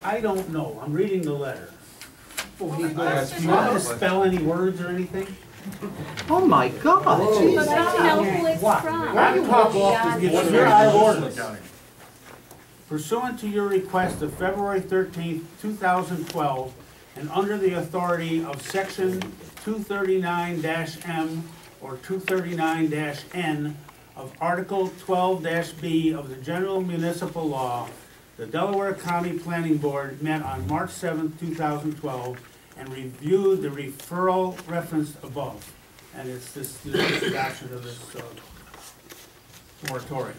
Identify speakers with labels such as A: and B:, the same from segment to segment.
A: I don't know. I'm reading the letter.
B: Oh,
A: Do you want me to spell any words or anything?
C: Oh my God!
D: But I don't know who it's
A: What?
D: from.
A: I'm talking off
D: Yeah.
A: it's your ordinance. Pursuant to your request of February 13th, 2012, and under the authority of Section 239-M or 239-N of Article 12-B of the General Municipal Law, the Delaware County Planning Board met on March 7th, 2012, and reviewed the referral referenced above. And it's this adoption of this moratorium.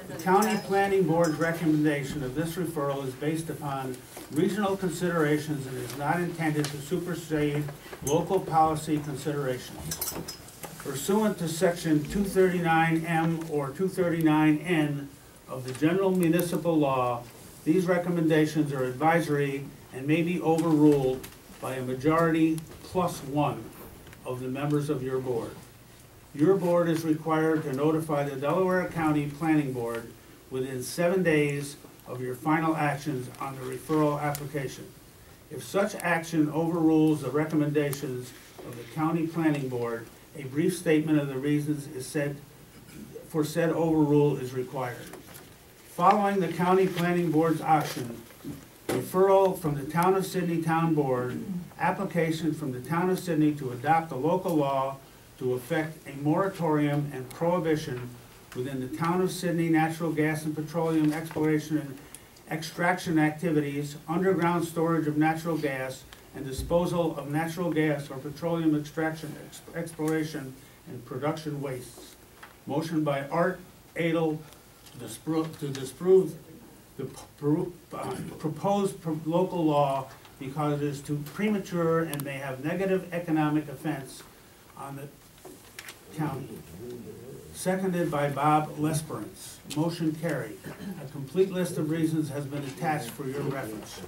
A: The County Planning Board's recommendation of this referral is based upon regional considerations and is not intended to supersede local policy considerations. Pursuant to Section 239M or 239N of the General Municipal Law, these recommendations are advisory and may be overruled by a majority plus one of the members of your board. Your board is required to notify the Delaware County Planning Board within 7 days of your final actions on the referral application. If such action overrules the recommendations of the County Planning Board, a brief statement of the reasons for said overrule is required. Following the County Planning Board's action, referral from the Town of Sydney Town Board, application from the Town of Sydney to adopt a local law to effect a moratorium and prohibition within the Town of Sydney natural gas and petroleum exploration and extraction activities, underground storage of natural gas, and disposal of natural gas or petroleum extraction, exploration, and production wastes. Motion by Art Adel to disprove the proposed local law because it is too premature and may have negative economic effects on the county. Seconded by Bob Lesperance. Motion carried. A complete list of reasons has been attached for your reference.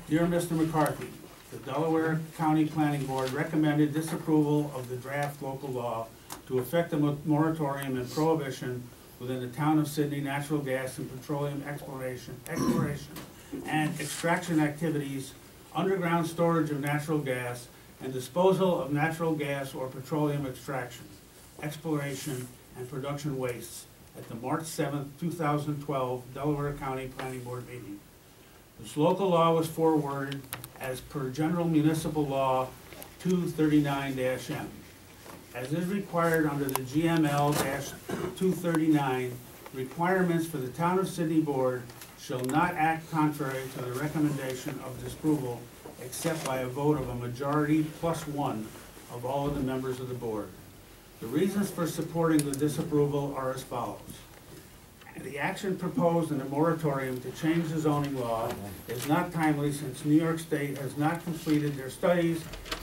A: Dear Mr. McCarthy, the Delaware County Planning Board recommended disapproval of the draft local law to effect a moratorium and prohibition within the Town of Sydney natural gas and petroleum exploration and extraction activities, underground storage of natural gas, and disposal of natural gas or petroleum extraction, exploration, and production wastes at the March 7th, 2012 Delaware County Planning Board meeting. This local law was forwarded as per General Municipal Law 239-M. As is required under the GML-239, requirements for the Town of Sydney Board shall not act contrary to the recommendation of disapproval except by a vote of a majority plus one of all of the members of the board. The reasons for supporting the disapproval are as follows. The action proposed in the moratorium to change the zoning law is not timely since New York State has not completed their studies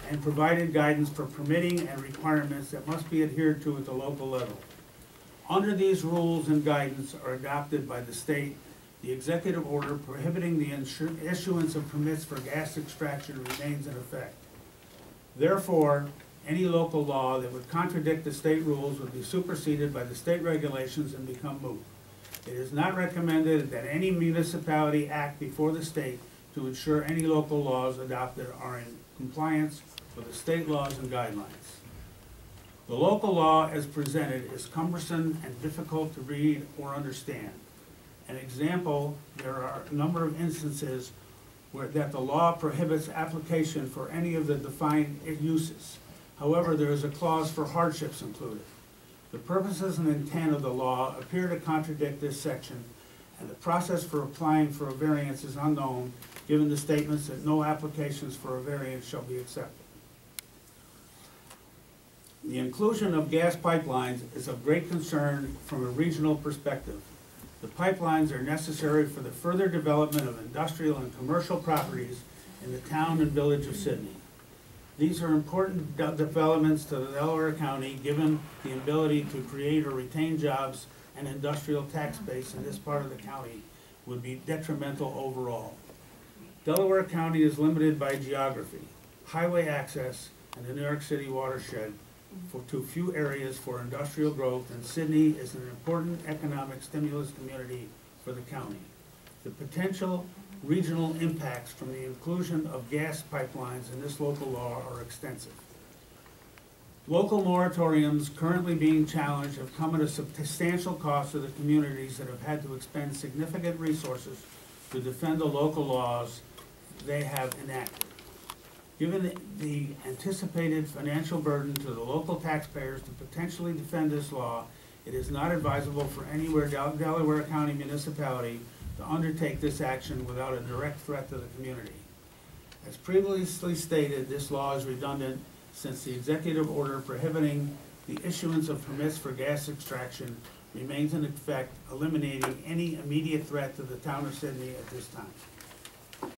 A: and provided guidance for permitting and requirements that must be adhered to at the local level. Under these rules and guidance are adopted by the state, the executive order prohibiting the issuance of permits for gas extraction remains in effect. Therefore, any local law that would contradict the state rules would be superseded by the state regulations and become moot. It is not recommended that any municipality act before the state to ensure any local laws adopted are in compliance with the state laws and guidelines. The local law as presented is cumbersome and difficult to read or understand. An example, there are a number of instances that the law prohibits application for any of the defined uses. However, there is a clause for hardships included. The purposes and intent of the law appear to contradict this section, and the process for applying for a variance is unknown, given the statements that no applications for a variance shall be accepted. The inclusion of gas pipelines is of great concern from a regional perspective. The pipelines are necessary for the further development of industrial and commercial properties in the town and village of Sydney. These are important developments to the Delaware County, given the ability to create or retain jobs and industrial tax base in this part of the county would be detrimental overall. Delaware County is limited by geography, highway access, and the New York City watershed to few areas for industrial growth, and Sydney is an important economic stimulus community for the county. The potential regional impacts from the inclusion of gas pipelines in this local law are extensive. Local moratoriums currently being challenged have come at a substantial cost to the communities that have had to expend significant resources to defend the local laws they have enacted. Given the anticipated financial burden to the local taxpayers to potentially defend this law, it is not advisable for any Delaware County municipality to undertake this action without a direct threat to the community. As previously stated, this law is redundant since the executive order prohibiting the issuance of permits for gas extraction remains in effect, eliminating any immediate threat to the town of Sydney at this time.